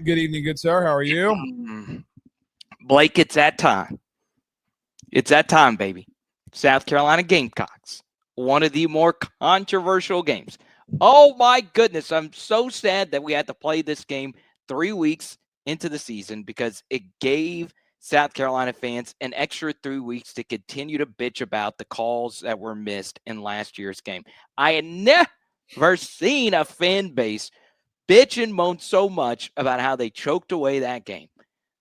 Good evening, good sir. How are you? Blake, it's that time. It's that time, baby. South Carolina Gamecocks. One of the more controversial games. Oh, my goodness. I'm so sad that we had to play this game 3 weeks into the season because it gave South Carolina fans an extra 3 weeks to continue to bitch about the calls that were missed in last year's game. I had never seen a fan base bitch and moan so much about how they choked away that game.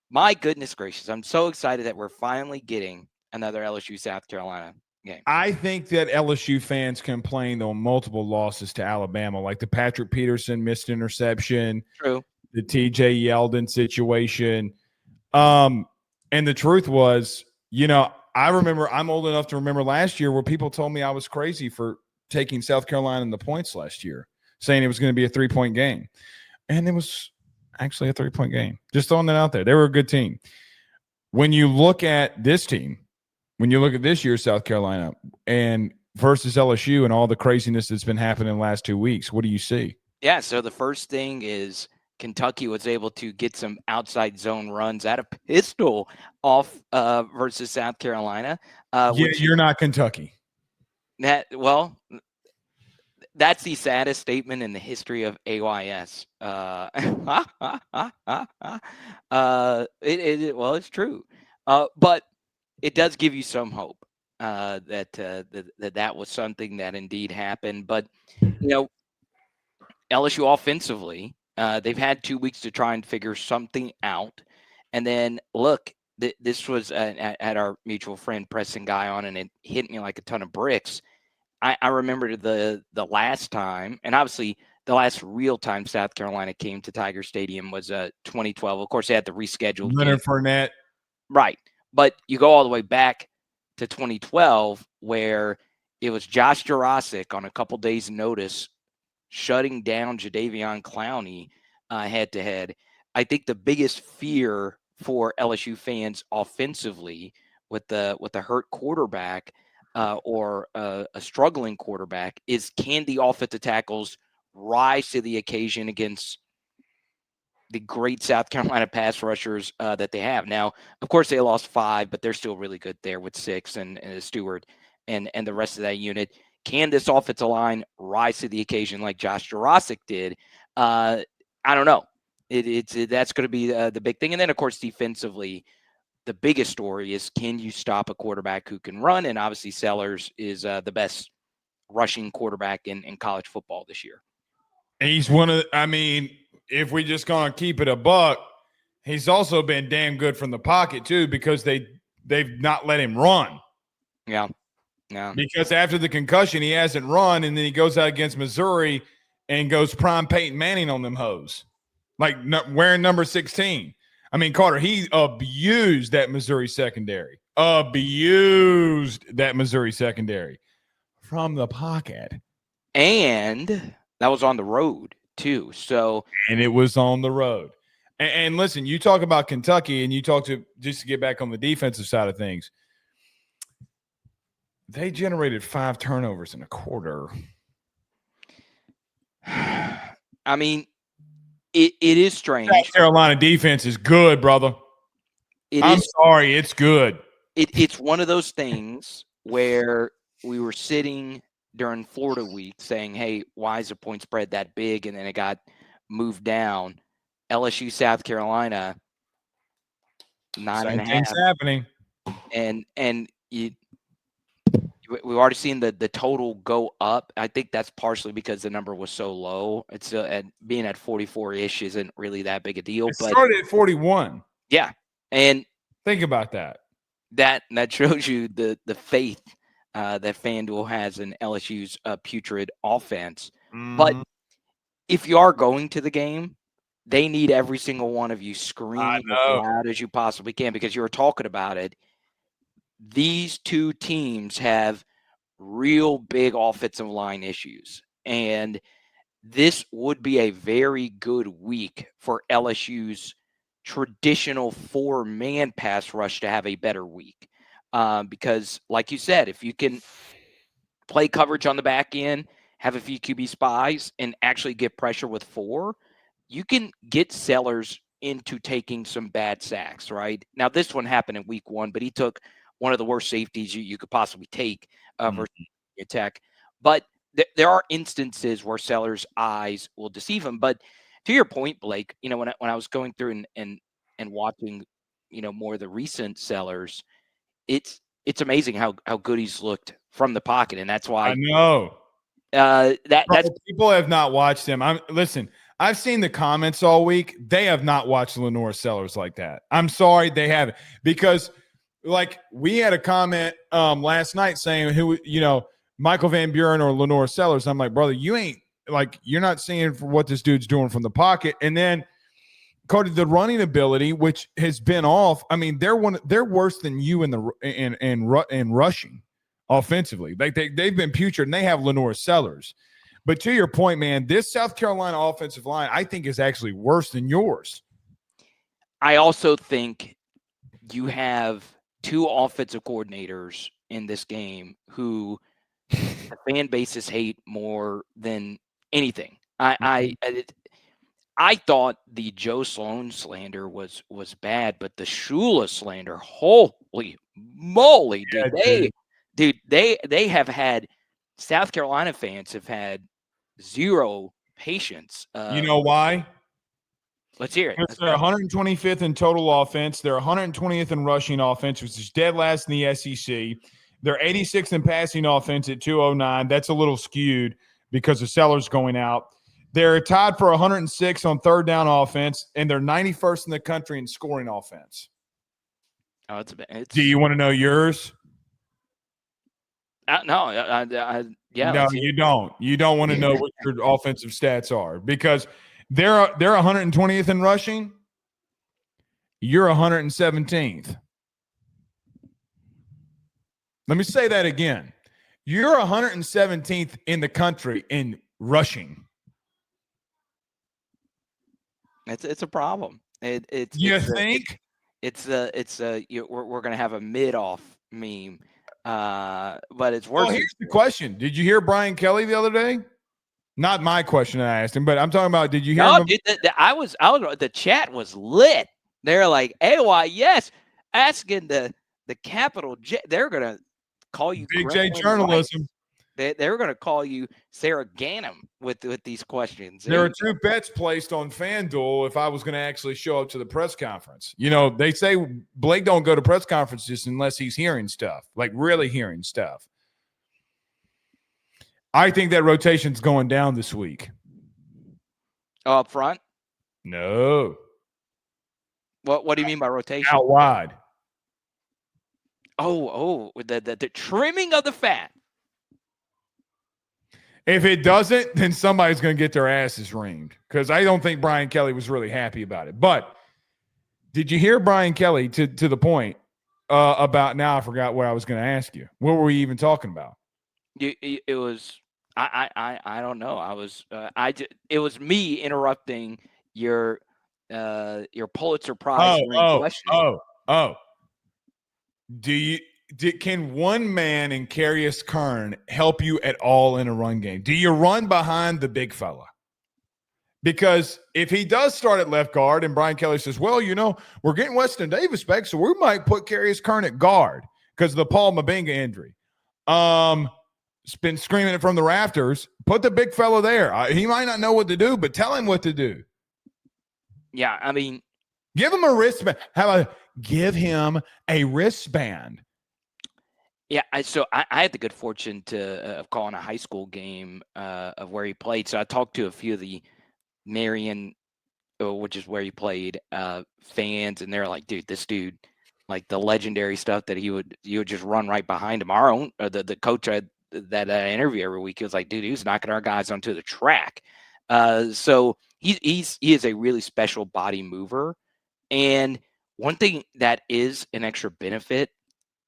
My goodness gracious. I'm so excited that we're finally getting another LSU South Carolina game. I think that LSU fans complained on multiple losses to Alabama, like the Patrick Peterson missed interception, True. the TJ Yeldon situation. And the truth was, I remember, I'm old enough to remember last year where people told me I was crazy for taking South Carolina in the points last year, saying it was going to be a 3-point game. And it was actually a 3-point game. Just throwing that out there. They were a good team. When you look at this team, when you look at this year's South Carolina and versus LSU and all the craziness that's been happening in the last 2 weeks, what do you see? Yeah, so the first thing is Kentucky was able to get some outside zone runs at a pistol off versus South Carolina. You're not Kentucky. That's the saddest statement in the history of AYS. It's true. But it does give you some hope that was something that indeed happened. But, LSU offensively, they've had 2 weeks to try and figure something out. And then, look, this was at our mutual friend Preston Guy on, and it hit me like a ton of bricks. I remember the last time, and obviously the last real time South Carolina came to Tiger Stadium was 2012. Of course, they had the rescheduled Leonard game. Fournette. Right. But you go all the way back to 2012 where it was Josh Jurasic on a couple days' notice shutting down Jadeveon Clowney head-to-head. I think the biggest fear for LSU fans offensively with the hurt quarterback or a struggling quarterback is, can the offensive tackles rise to the occasion against the great South Carolina pass rushers that they have? Now, of course, they lost 5, but they're still really good there with 6 and Stewart and the rest of that unit. Can this offensive line rise to the occasion like Josh Jurasic did? I don't know. That's going to be the big thing. And then, of course, defensively, the biggest story is, can you stop a quarterback who can run? And obviously Sellers is the best rushing quarterback in college football this year. He's if we just going to keep it a buck, he's also been damn good from the pocket too, because they've not let him run. Yeah. Because after the concussion, he hasn't run, and then he goes out against Missouri and goes prime Peyton Manning on them hoes, like wearing number 16. I mean, Carter, he abused that Missouri secondary. From the pocket. And that was on the road, too. And it was on the road. And listen, you talk about Kentucky, and just to get back on the defensive side of things, they generated 5 turnovers in a quarter. I mean, it is strange. South Carolina defense is good, brother. Sorry, it's good. It's one of those things where we were sitting during Florida week saying, hey, why is the point spread that big? And then it got moved down. LSU, South Carolina, 9.5. Things happening. And we've already seen the total go up. I think that's partially because the number was so low. It's being at 44-ish isn't really that big a deal. It started at 41. Yeah, and think about that. That shows you the faith that FanDuel has in LSU's putrid offense. But if you are going to the game, they need every single one of you screaming as loud as you possibly can, because you were talking about it. These two teams have real big offensive line issues, and this would be a very good week for LSU's traditional 4-man pass rush to have a better week. Because, like you said, if you can play coverage on the back end, have a few QB spies, and actually get pressure with 4, you can get Sellers into taking some bad sacks, right? Now, this one happened in week 1, but he took one of the worst safeties you could possibly take versus Tech. But there are instances where Sellers' eyes will deceive him. But to your point, Blake, when I was going through and watching, more of the recent Sellers, it's amazing how good he's looked from the pocket, and that's why I know that's people have not watched him. Listen. I've seen the comments all week. They have not watched LaNorris Sellers like that. I'm sorry, they haven't, because like we had a comment last night saying Michael Van Buren or LaNorris Sellers. I'm like, brother, you're not seeing for what this dude's doing from the pocket. And then Cody, the running ability, which has been off. I mean, they're worse than you in rushing offensively. Like they've been putrid, and they have LaNorris Sellers. But to your point, man, this South Carolina offensive line, I think, is actually worse than yours. I also think you have 2 offensive coordinators in this game who the fan bases hate more than anything. I thought the Joe Sloan slander was bad, but the Shula slander, holy moly, dude! They have had South Carolina fans have had zero patience. You know why? Let's hear it. They're 125th in total offense. They're 120th in rushing offense, which is dead last in the SEC. They're 86th in passing offense at 209. That's a little skewed because of Sellers going out. They're tied for 106 on third down offense, and they're 91st in the country in scoring offense. Oh, Do you want to know yours? No, yeah. No, you don't. You don't want to know what your offensive stats are, because they're 120th in rushing. You're 117th. Let me say that again. You're 117th in the country in rushing. It's a problem. We're going to have a mid-off meme. But it's worse. Well, here's the question. Did you hear Brian Kelly the other day? Not my question I asked him, but I'm talking about, did you hear him? Dude, the chat was lit. They're like, AY, yes, asking the capital J. They're going to call you Big J journalism. They're going to call you Sarah Gannum with these questions. There are 2 bets placed on FanDuel if I was going to actually show up to the press conference. They say Blake don't go to press conferences unless he's hearing stuff, like really hearing stuff. I think that rotation's going down this week. Oh, up front? No. What do you mean by rotation? Out wide. Oh, the trimming of the fat. If it doesn't, then somebody's going to get their asses reamed, because I don't think Brian Kelly was really happy about it. But did you hear Brian Kelly to the point about, now I forgot what I was going to ask you. What were we even talking about? It was I don't know. It was me interrupting your Pulitzer Prize question. Can one man in Carius Kern help you at all in a run game? Do you run behind the big fella? Because if he does start at left guard and Brian Kelly says, well, we're getting Weston Davis back, so we might put Carius Kern at guard because of the Paul Mabinga injury. It's been screaming it from the rafters. Put the big fella there. He might not know what to do, but tell him what to do. Yeah, I mean, give him a wristband. Give him a wristband. Yeah, so I had the good fortune of calling a high school game of where he played. So I talked to a few of the Marion, which is where he played, fans, and they're like, dude, this dude, like the legendary stuff that you would just run right behind him. Our own, the coach that I interview every week, he was like, dude, he was knocking our guys onto the track. So he is a really special body mover. And one thing that is an extra benefit,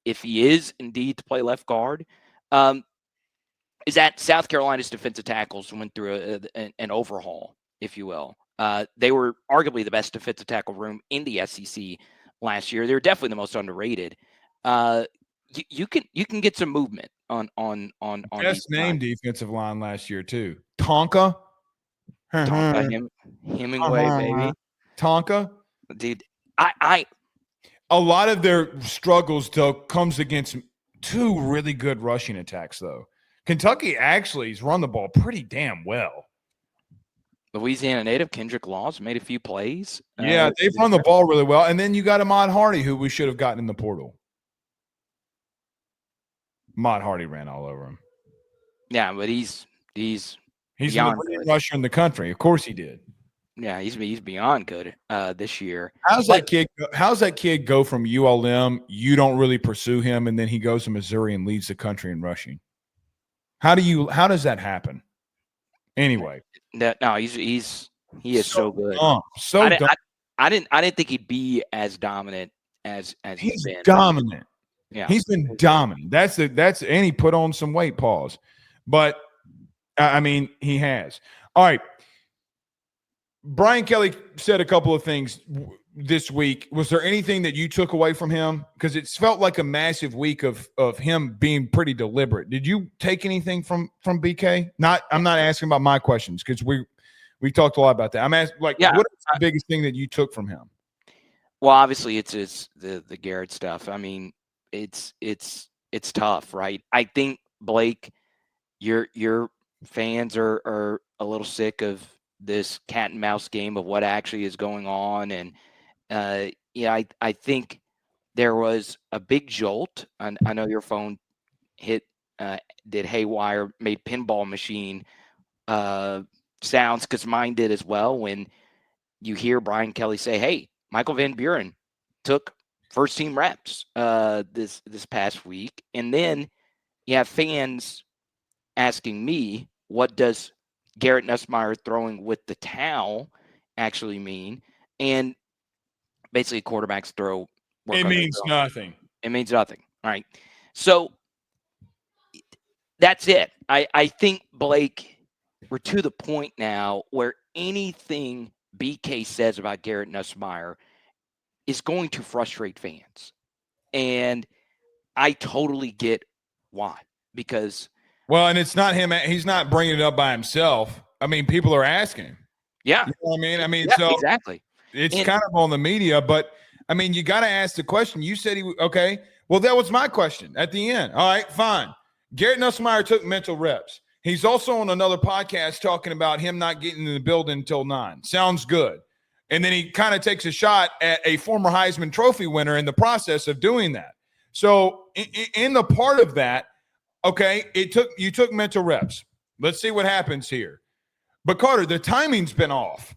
if he is indeed to play left guard, is that South Carolina's defensive tackles went through an overhaul, if you will. They were arguably the best defensive tackle room in the SEC last year. They were definitely the most underrated. You can get some movement on best name defensive line last year too. Tonka, Hemingway, baby. Tonka. dude. I A lot of their struggles, though, comes against two really good rushing attacks, though. Kentucky actually has run the ball pretty damn well. Louisiana native Kendrick Laws made a few plays. Yeah, they've run the ball really well. And then you got Ahmad Hardy, who we should have gotten in the portal. Ahmad Hardy ran all over him. Yeah, but he's the leading rusher in the country. Of course he did. Yeah, he's beyond good this year. How's that kid go from ULM? You don't really pursue him, and then he goes to Missouri and leads the country in rushing. How does that happen? Anyway, he is so good. Dumb. Dumb. I didn't think he'd be as dominant as he's been. Dominant. Yeah, he's been dominant. And he put on some weight, pause. But I mean, he has. All right. Brian Kelly said a couple of things this week. Was there anything that you took away from him? Because it's felt like a massive week of him being pretty deliberate. Did you take anything from BK? I'm not asking about my questions because we talked a lot about that. I'm asking what is the biggest thing that you took from him? Well, obviously it's the Garrett stuff. I mean, it's tough, right? I think Blake, your fans are a little sick of this cat and mouse game of what actually is going on. And, I think there was a big jolt. I know your phone did haywire, made pinball machine sounds, because mine did as well, when you hear Brian Kelly say, hey, Michael Van Buren took first team reps this past week. And then you have fans asking me, what does Garrett Nussmeier throwing with the towel actually mean? And basically quarterbacks throw. It means nothing. It means nothing. All right. So that's it. I think, Blake, we're to the point now where anything BK says about Garrett Nussmeier is going to frustrate fans. And I totally get why. Because and it's not him. He's not bringing it up by himself. I mean, people are asking. Yeah. You know what I mean? So exactly. It's kind of on the media, but I mean, you got to ask the question. You said okay. Well, that was my question at the end. All right, fine. Garrett Nussmeier took mental reps. He's also on another podcast talking about him not getting in the building until 9. Sounds good. And then he kind of takes a shot at a former Heisman Trophy winner in the process of doing that. So in the part of that, okay, you took mental reps. Let's see what happens here. But Carter, the timing's been off.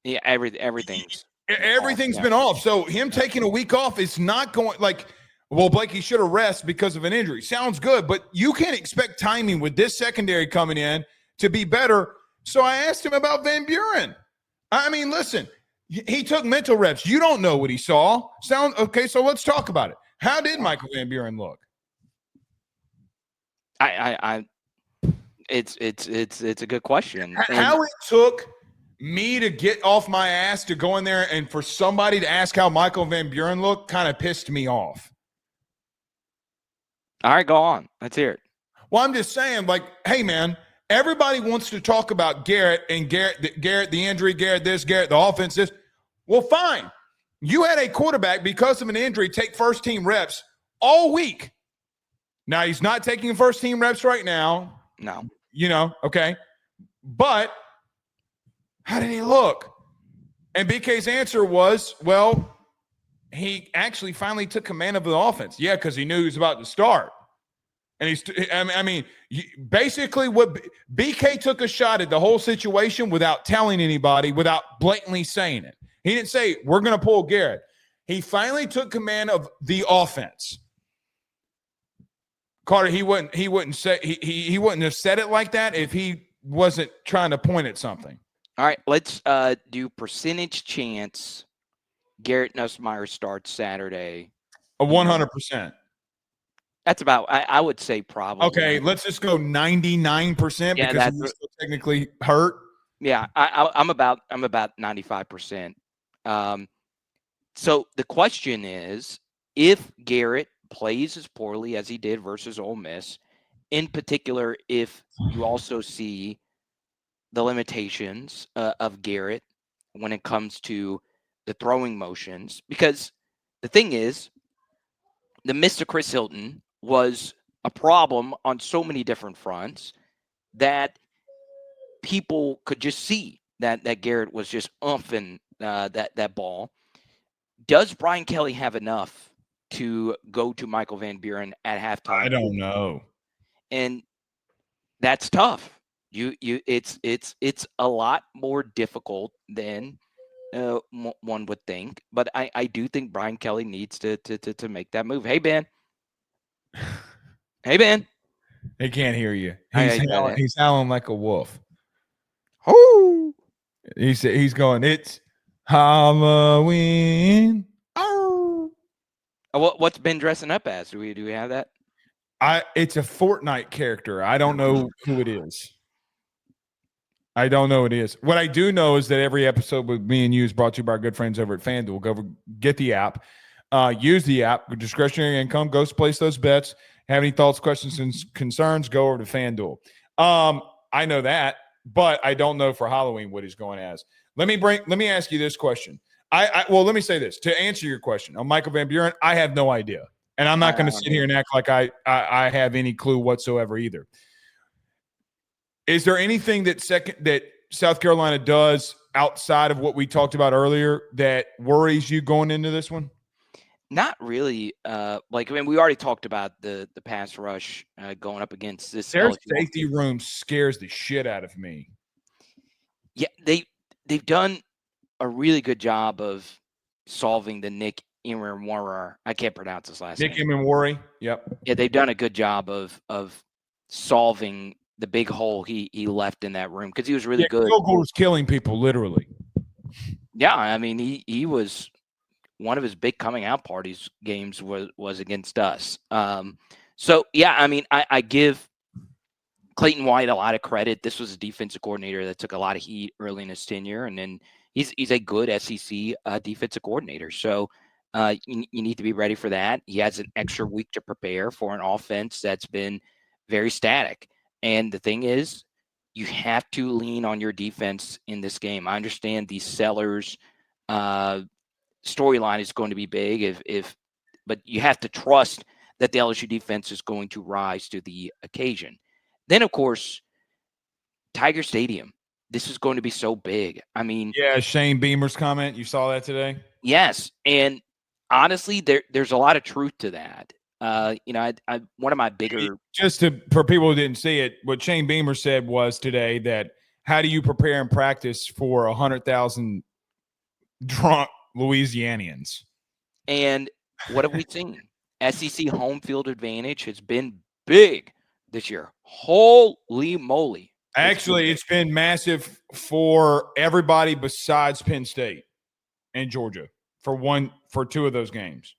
Yeah, everything's been off. So him taking a week off is not going Blake, he should have rested because of an injury. Sounds good, but you can't expect timing with this secondary coming in to be better. So I asked him about Van Buren. I mean, listen, he took mental reps. You don't know what he saw. Okay, so let's talk about it. How did Michael Van Buren look? It's a good question. How it took me to get off my ass to go in there and for somebody to ask how Michael Van Buren looked kind of pissed me off. All right, go on. Let's hear it. Well, I'm just saying, hey, man, everybody wants to talk about Garrett and Garrett, the injury, Garrett this, Garrett the offense this. Well, fine. You had a quarterback because of an injury take first-team reps all week. Now, he's not taking first-team reps right now. No. Okay. But how did he look? And BK's answer was, he actually finally took command of the offense. Yeah, because he knew he was about to start. And basically what BK took a shot at the whole situation without telling anybody, without blatantly saying it. He didn't say, we're going to pull Garrett. He finally took command of the offense. Carter, he wouldn't have said it like that if he wasn't trying to point at something. All right, let's do percentage chance Garrett Nussmeier starts Saturday. 100%. That's about, I would say probably. Okay, let's just go 99% because he's still technically hurt. Yeah, I'm about 95%. So the question is, if Garrett plays as poorly as he did versus Ole Miss, in particular, if you also see the limitations of Garrett when it comes to the throwing motions, because the thing is, the Mr. Chris Hilton was a problem on so many different fronts that people could just see that Garrett was just umphing that ball. Does Brian Kelly have enough to go to Michael Van Buren at halftime? I don't know. And that's tough. It's a lot more difficult than one would think. But I do think Brian Kelly needs to make that move. Hey, Ben. Hey, Ben. He can't hear you. I He's howling like a wolf. Oh. He's going, it's Halloween. Oh. What's Ben dressing up as? Do we have that? It's a Fortnite character. I don't know who it is. I don't know who it is. What I do know is that every episode with me and you is brought to you by our good friends over at FanDuel. Go over, get the app. Use the app. Discretionary income. Go place those bets. Have any thoughts, questions, and concerns? Go over to FanDuel. I know that, but I don't know for Halloween what he's going as. Let me ask you this question. Well, let me say this. To answer your question on Michael Van Buren, I have no idea. And I'm not going to sit here and act like I have any clue whatsoever either. Is there anything that South Carolina does outside of what we talked about earlier that worries you going into this one? Not really. We already talked about the pass rush going up against this. Their safety room scares the shit out of me. Yeah, they've done a really good job of solving the Nick Imrenwarer. I can't pronounce his last name. Nick Imrenwarer. Yep. Yeah, they've done a good job of solving the big hole he left in that room, because he was really good. Field goal was killing people, literally. Yeah, I mean, he was one of his big coming out parties games was against us. So yeah, I mean, I give Clayton White a lot of credit. This was a defensive coordinator that took a lot of heat early in his tenure, and then he's a good SEC defensive coordinator. So you need to be ready for that. He has an extra week to prepare for an offense that's been very static. And the thing is, you have to lean on your defense in this game. I understand the Sellers storyline is going to be big, but you have to trust that the LSU defense is going to rise to the occasion. Then, of course, Tiger Stadium. This is going to be so big. I mean, yeah, Shane Beamer's comment. You saw that today? Yes, and honestly, there's a lot of truth to that. One of my bigger for people who didn't see it, what Shane Beamer said was today that how do you prepare and practice for 100,000 drunk Louisianians? And what have we seen? SEC home field advantage has been big this year. Holy moly! Actually, it's been massive for everybody besides Penn State and Georgia for two of those games.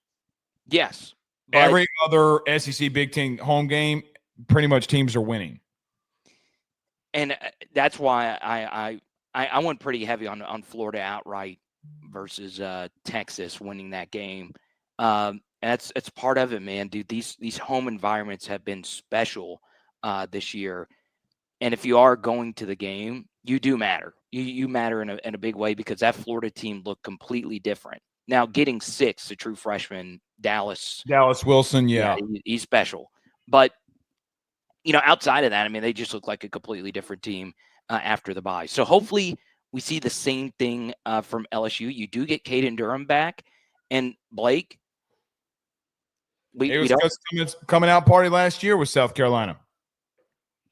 Yes. Every other SEC Big Ten home game, pretty much teams are winning. And that's why I went pretty heavy on Florida outright versus Texas winning that game. And it's part of it, man, dude. These home environments have been special this year. And if you are going to the game, you do matter. You matter in a big way, because that Florida team looked completely different. Now, getting 6, a true freshman, Dallas Wilson, yeah, he's special. But, outside of that, I mean, they just look like a completely different team after the bye. So hopefully we see the same thing from LSU. You do get Caden Durham back. And Blake, it was coming out party last year with South Carolina.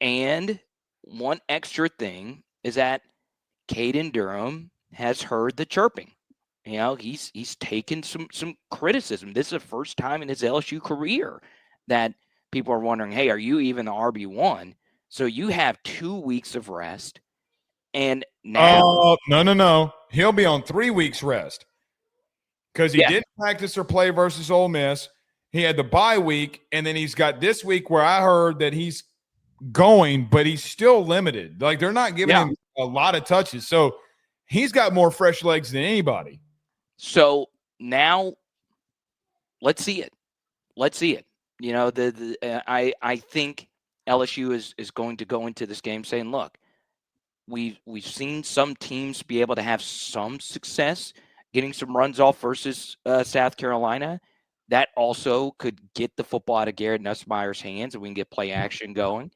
And one extra thing is that Caden Durham has heard the chirping. He's taken some criticism. This is the first time in his LSU career that people are wondering, hey, are you even the RB1? So you have 2 weeks of rest. And now no. He'll be on 3 weeks rest, because he didn't practice or play versus Ole Miss. He had the bye week, and then he's got this week where I heard that he's going, but he's still limited. Like, they're not giving him a lot of touches. So he's got more fresh legs than anybody. So now let's see it. I think LSU is going to go into this game saying, look, we've seen some teams be able to have some success getting some runs off versus South Carolina, that also could get the football out of Garrett Nussmeier's hands, and we can get play action going.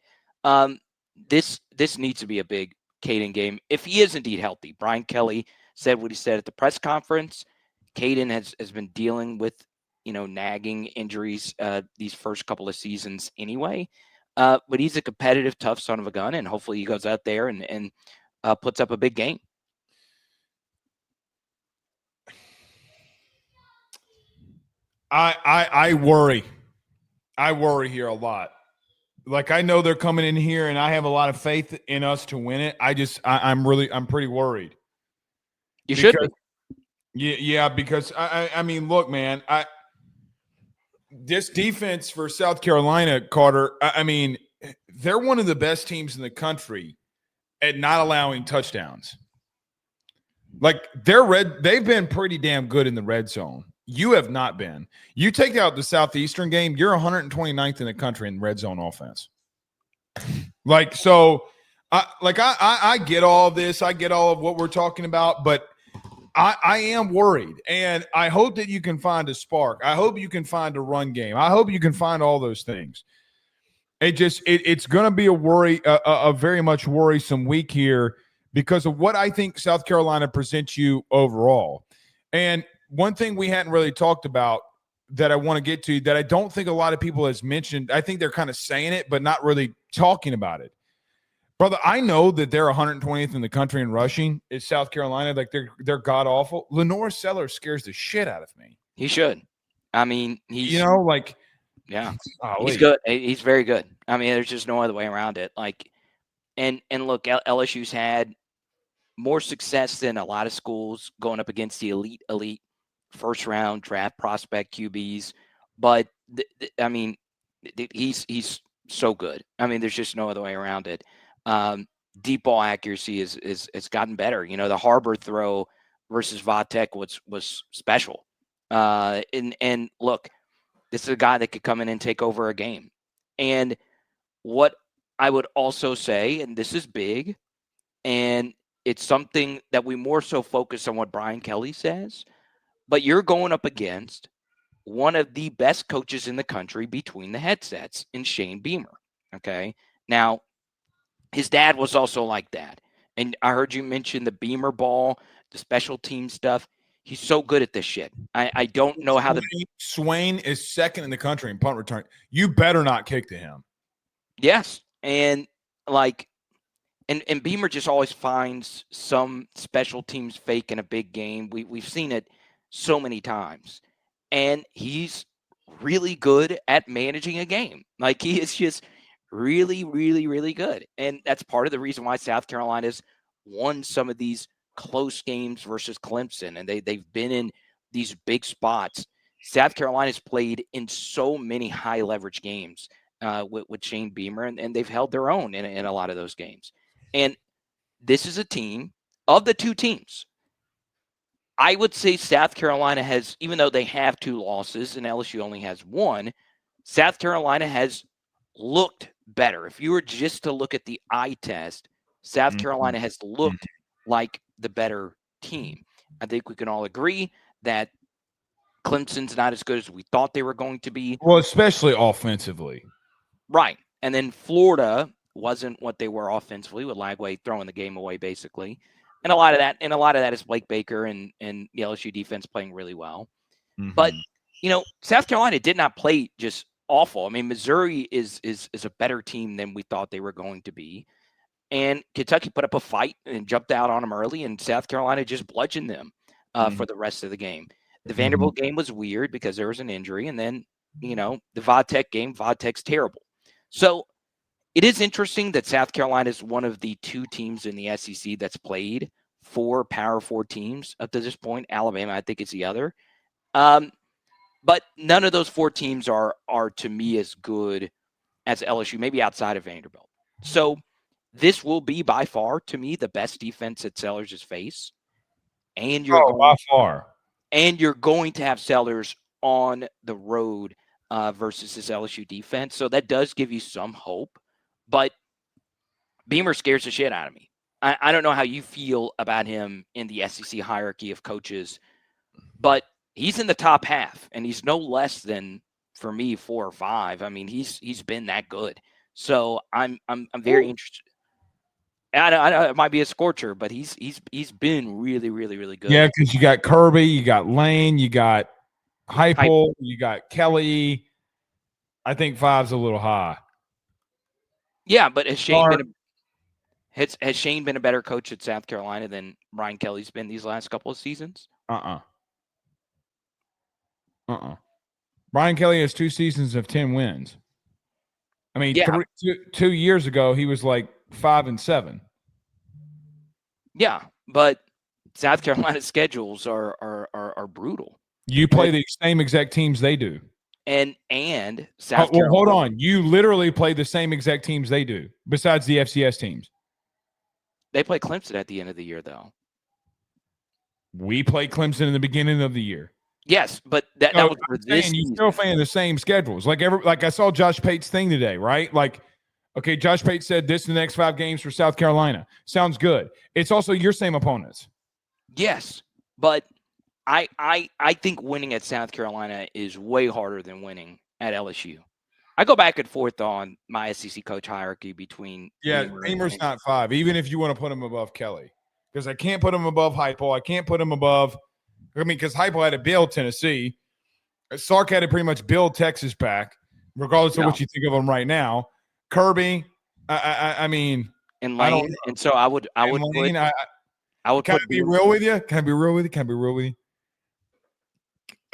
This needs to be a big Caden game if he is indeed healthy. Brian Kelly said what he said at the press conference. Caden has been dealing with nagging injuries these first couple of seasons anyway. But he's a competitive, tough son of a gun, and hopefully he goes out there and puts up a big game. I worry. I worry here a lot. Like, I know they're coming in here, and I have a lot of faith in us to win it. I'm pretty worried. You should be. Yeah, because I mean, look, man, this defense for South Carolina, Carter, I mean, they're one of the best teams in the country at not allowing touchdowns. Like, they've been pretty damn good in the red zone. You have not been. You take out the Southeastern game, you're 129th in the country in red zone offense. Like, so, I get all this. I get all of what we're talking about, but I am worried, and I hope that you can find a spark. I hope you can find a run game. I hope you can find all those things. It's going to be a very much worrisome week here because of what I think South Carolina presents you overall. And one thing we hadn't really talked about that I want to get to that I don't think a lot of people has mentioned, I think they're kind of saying it, but not really talking about it. Brother, I know that they're 120th in the country in rushing. Is South Carolina, like they're god awful. LaNorris Sellers scares the shit out of me. He should. I mean, he's yeah, he's good. He's very good. I mean, there's just no other way around it. Like, and look, LSU's had more success than a lot of schools going up against the elite first round draft prospect QBs. But I mean, he's so good. I mean, there's just no other way around it. Deep ball accuracy is gotten better. The Harbor throw versus Vatek was special. And look, this is a guy that could come in and take over a game. And what I would also say, and this is big, and it's something that we more so focus on what Brian Kelly says, but you're going up against one of the best coaches in the country between the headsets in Shane Beamer. Okay. Now, his dad was also like that. And I heard you mention the Beamer ball, the special team stuff. He's so good at this shit. I don't know how Swain is second in the country in punt return. You better not kick to him. Yes. And and Beamer just always finds some special teams fake in a big game. We've seen it so many times. And he's really good at managing a game. Like, he is just really, really, really good. And that's part of the reason why South Carolina's won some of these close games versus Clemson. And they've been in these big spots. South Carolina's played in so many high leverage games with Shane Beamer, and they've held their own in a lot of those games. And this is a team of the two teams. I would say South Carolina has, even though they have 2 losses and LSU only has 1, South Carolina has looked better. If you were just to look at the eye test, South Carolina has looked like the better team. I think we can all agree that Clemson's not as good as we thought they were going to be. Well, especially offensively. Right. And then Florida wasn't what they were offensively, with Lagway throwing the game away basically. And a lot of that is Blake Baker and the LSU defense playing really well. Mm-hmm. But South Carolina did not play just awful. I mean, Missouri is a better team than we thought they were going to be. And Kentucky put up a fight and jumped out on them early, and South Carolina just bludgeoned them for the rest of the game. The Vanderbilt game was weird because there was an injury, and then the Vatek game, Vatek's terrible. So it is interesting that South Carolina is one of the 2 teams in the SEC that's played 4 Power 4 teams up to this point. Alabama, I think, is the other. But none of those 4 teams are to me as good as LSU, maybe outside of Vanderbilt. So this will be by far, to me, the best defense that Sellers has faced. And by far. And you're going to have Sellers on the road versus this LSU defense. So that does give you some hope. But Beamer scares the shit out of me. I don't know how you feel about him in the SEC hierarchy of coaches but he's in the top half, and he's no less than, for me, 4 or 5. I mean, he's been that good. So I'm very interested. I know it might be a scorcher, but he's been really, really, really good. Yeah, because you got Kirby, you got Lane, you got Heupel, you got Kelly. I think 5's a little high. Yeah, but has Shane been a better coach at South Carolina than Brian Kelly's been these last couple of seasons? Brian Kelly has 2 seasons of 10 wins. I mean, Yeah. 2 years ago, he was like 5-7. Yeah, but South Carolina's schedules are brutal. You play the same exact teams they do. And South Carolina. Hold on. You literally play the same exact teams they do, besides the FCS teams. They play Clemson at the end of the year, though. We play Clemson in the beginning of the year. Yes, but that was for this season. You're still playing the same schedules. Like I saw Josh Pate's thing today, right? Like, okay, Josh Pate said this in the next 5 games for South Carolina. Sounds good. It's also your same opponents. Yes, but I think winning at South Carolina is way harder than winning at LSU. I go back and forth on my SEC coach hierarchy between. Yeah, Beamer's not 5, even if you want to put him above Kelly, because I can't put him above Heupel. I can't put him above. I mean, because Heupel had to build Tennessee. Sark had to pretty much build Texas back, regardless of what you think of him right now. Kirby, I mean, and Lane, and so I would Lane, put. Can I be real with you? Can I be real with you?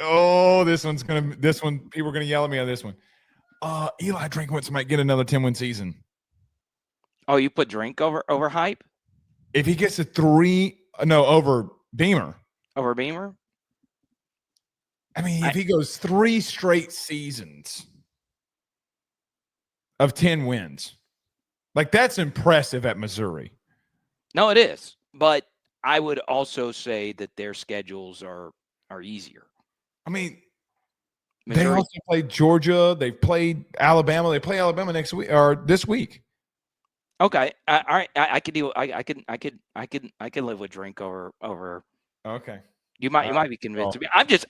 Oh, this one people are gonna yell at me on this one. Eli Drinkwitz might get another 10-win season. Oh, you put Drink over Hype? If he gets a 3, over Beamer. Over Beamer? I mean, if he goes 3 straight seasons of 10 wins, like, that's impressive at Missouri. No, it is. But I would also say that their schedules are easier. I mean, Missouri. They also played Georgia. They've played Alabama. They play Alabama next week or this week. Okay, all right. I could deal. I can live with Drink over. Okay. You might be convinced.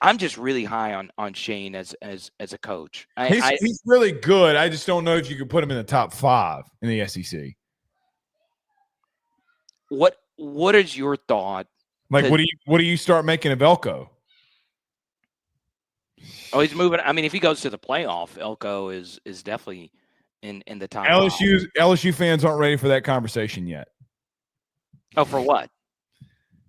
I'm just really high on Shane as a coach. He's really good. I just don't know if you could put him in the top 5 in the SEC. What is your thought? Like, what do you start making of Elko? Oh, he's moving. I mean, if he goes to the playoff, Elko is definitely in the top. LSU fans aren't ready for that conversation yet. Oh, for what?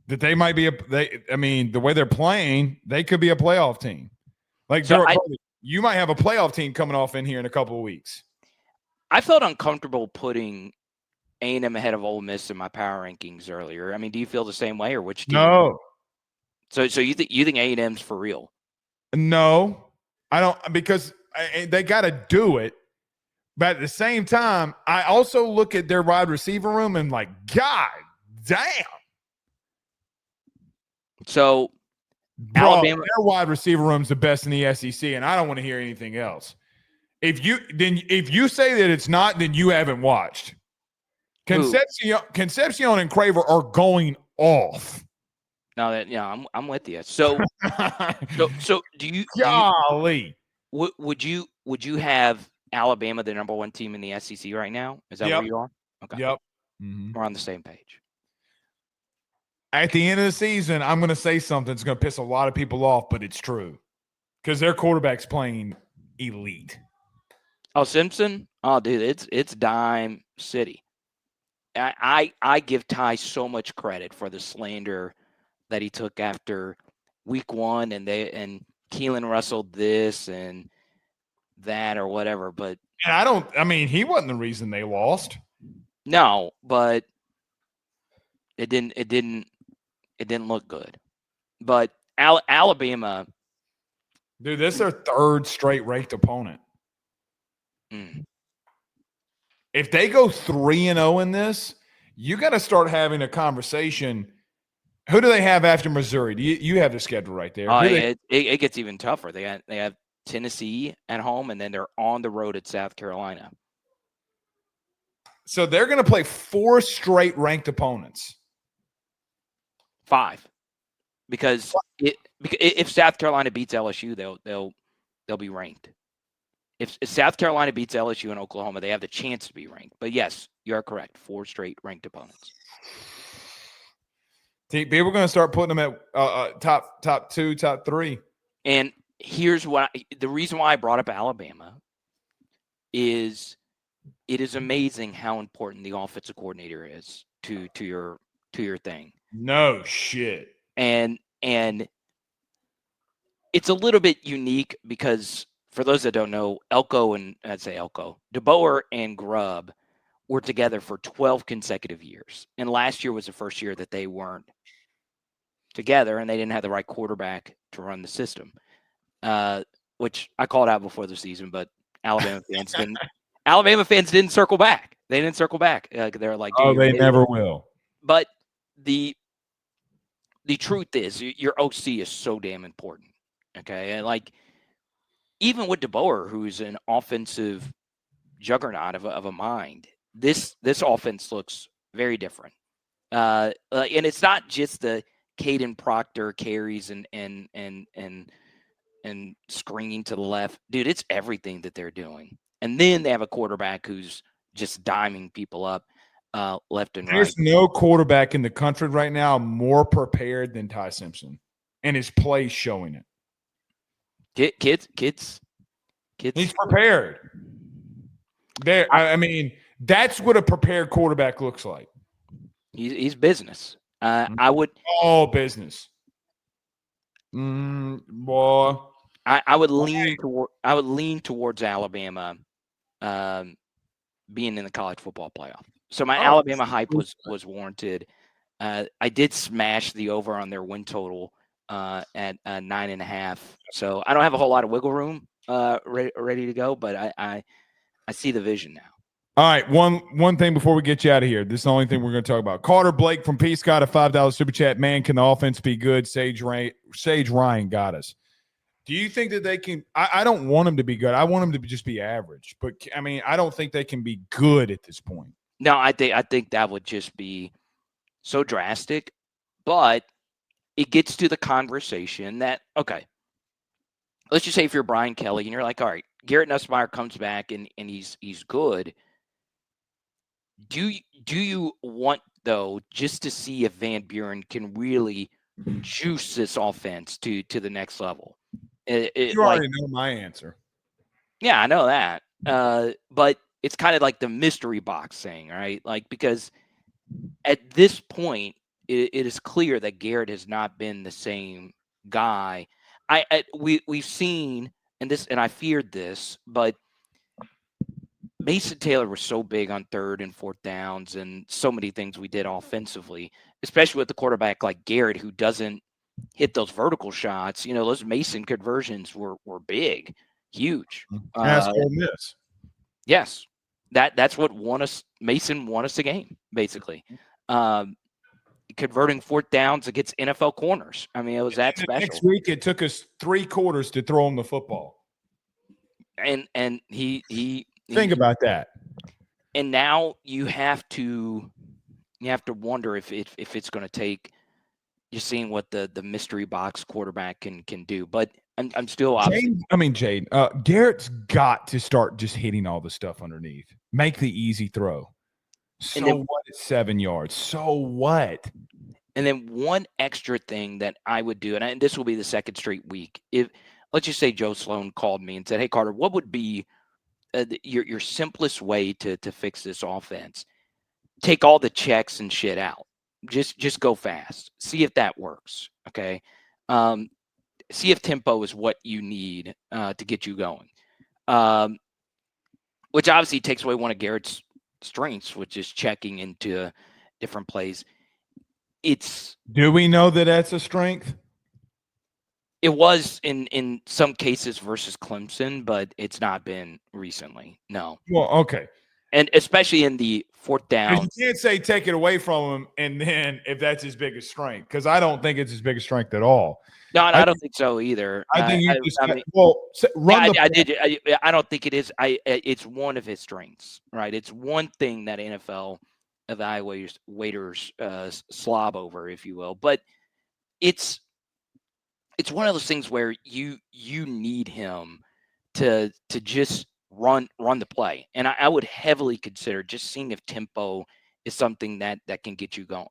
That they might be the way they're playing, they could be a playoff team. Like, so you might have a playoff team coming off in here in a couple of weeks. I felt uncomfortable putting A&M ahead of Ole Miss in my power rankings earlier. I mean, do you feel the same way, or which team? No. So you think A&M's for real? No, I don't, because they got to do it. But at the same time, I also look at their wide receiver room and like, God damn. So, Alabama, their wide receiver room's the best in the SEC, and I don't want to hear anything else. If you say that it's not, then you haven't watched. Concepcion and Craver are going off. No, I'm with you. So do you? Golly, would you have Alabama the number 1 team in the SEC right now? Is that where you are? Okay. Yep. We're on the same page. At the end of the season, I'm going to say something that's going to piss a lot of people off, but it's true because their quarterback's playing elite. Oh, Simpson? Oh, dude, it's dime city. I give Ty so much credit for the slander that he took after week 1, and Keelan Russell this and that or whatever. But he wasn't the reason they lost. No, but it didn't look good. But Alabama, dude, this is their 3rd straight ranked opponent. If they go 3-0 in this, you got to start having a conversation. Who do they have after Missouri? You have the schedule right there? It gets even tougher. They have Tennessee at home, and then they're on the road at South Carolina. So they're going to play 4 straight ranked opponents. 5, because because if South Carolina beats LSU, they'll be ranked. If South Carolina beats LSU and Oklahoma, they have the chance to be ranked. But yes, you are correct. 4 straight ranked opponents. People are going to start putting them at top 2, top 3. And here's the reason why I brought up Alabama is it is amazing how important the offensive coordinator is to your thing. No shit. And it's a little bit unique because for those that don't know, DeBoer and Grubb were together for 12 consecutive years. And last year was the first year that they weren't together and they didn't have the right quarterback to run the system, which I called out before the season, but Alabama fans didn't circle back. They didn't circle back. They're like, oh, they never will. But the truth is your OC is so damn important. Okay. And like, even with DeBoer, who's an offensive juggernaut of a mind, this offense looks very different. And it's not just the Caden Proctor carries and screening to the left. Dude, it's everything that they're doing. And then they have a quarterback who's just diming people up left and right. There's no quarterback in the country right now more prepared than Ty Simpson, and his play showing it. Kids. He's prepared. I mean, that's what a prepared quarterback looks like. He's business. I would all business. Boy, I would lean towards Alabama being in the college football playoff. So my Alabama hype was warranted. I did smash the over on their win total at 9.5. So I don't have a whole lot of wiggle room ready to go, but I see the vision now. All right, one thing before we get you out of here. This is the only thing we're going to talk about. Carter Blake from P. Scott, a $5 super chat. Man, can the offense be good? Sage Ryan got us. Do you think that they can? I don't want them to be good. I want them to just be average. But I mean, I don't think they can be good at this point. No, I think that would just be so drastic. But it gets to the conversation that, okay, let's just say if you're Brian Kelly and you're like, all right, Garrett Nussmeier comes back and he's good. Do you want, though, just to see if Van Buren can really juice this offense to the next level? You already know my answer. Yeah, I know that. But it's kind of like the mystery box thing, right? Like, because at this point, it is clear that Garrett has not been the same guy. We've seen, and I feared this, but Mason Taylor was so big on 3rd and 4th downs and so many things we did offensively, especially with the quarterback like Garrett, who doesn't hit those vertical shots. You know, those Mason conversions were big, huge. Ask Ole Miss. Yes. That's what Mason won us the game, basically. Converting 4th downs against NFL corners. I mean, it was that special. Next week, it took us 3 quarters to throw him the football. And he think about that. And now you have to wonder if it's going to take. You're seeing what the mystery box quarterback can do, but I'm still Jade. Garrett's got to start just hitting all the stuff underneath. Make the easy throw. So what? It's 7 yards. So what? And then one extra thing that I would do, and this will be the second straight week. If let's just say Joe Sloan called me and said, "Hey Carter, what would be your simplest way to fix this offense? Take all the checks and shit out. Just go fast. See if that works. Okay. See if tempo is what you need to get you going. Which obviously takes away one of Garrett's strengths, which is checking into different plays. Do we know that that's a strength? It was in some cases versus Clemson, but it's not been recently. No. Well, okay. And especially in the 4th down. You can't say take it away from him, and then if that's his biggest strength, because I don't think it's his biggest strength at all. No, I don't think so either. I think you just run. I don't think it is. It's one of his strengths, right? It's one thing that NFL evaluators slob over, if you will. But it's it's one of those things where you need him to just run the play. And I would heavily consider just seeing if tempo is something that can get you going.